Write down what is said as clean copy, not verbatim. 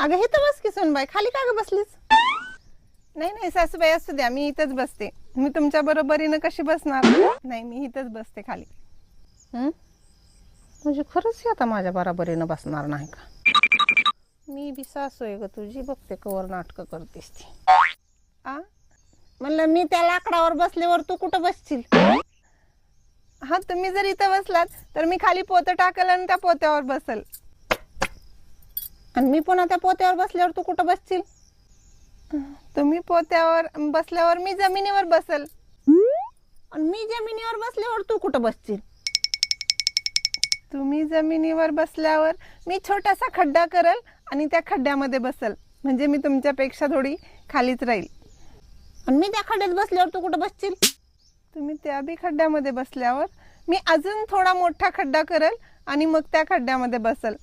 अगं हे तर बस की सोनबाई, खाली का ग बसलीस? नाही नाही सासूबाई, असू द्या, मी इथंच बसते. मी तुमच्या बरोबरीनं कशी बसणार? नाही, मी इथंच बसते खाली. म्हणजे खरंच आता माझ्या बरोबरीनं बसणार नाही का? मी बी सासू आहे ग तुझी, बघते कवर नाटकं करतेस ती. म्हणलं मी त्या लाकडावर बसल्यावर तू कुठं बसशील? हा, तुम्ही जर इथं बसलात तर मी खाली पोतं टाकल आणि त्या पोत्यावर बसल. आणि मी पुन्हा त्या पोत्यावर बसल्यावर तू कुठं बसशील? तुम्ही पोत्यावर बसल्यावर मी जमिनीवर बसल. आणि मी जमिनीवर बसल्यावर तू कुठं बसशील? तुम्ही जमिनीवर बसल्यावर मी छोटासा खड्डा करल आणि त्या खड्ड्यामध्ये बसल. म्हणजे मी तुमच्यापेक्षा थोडी खालीच राहील. आणि मी त्या खड्ड्यात बसल्यावर तू कुठं बसशील? तुम्ही त्या बी खड्ड्यामध्ये बसल्यावर मी अजून थोडा मोठा खड्डा करल आणि मग त्या खड्ड्यामध्ये बसल.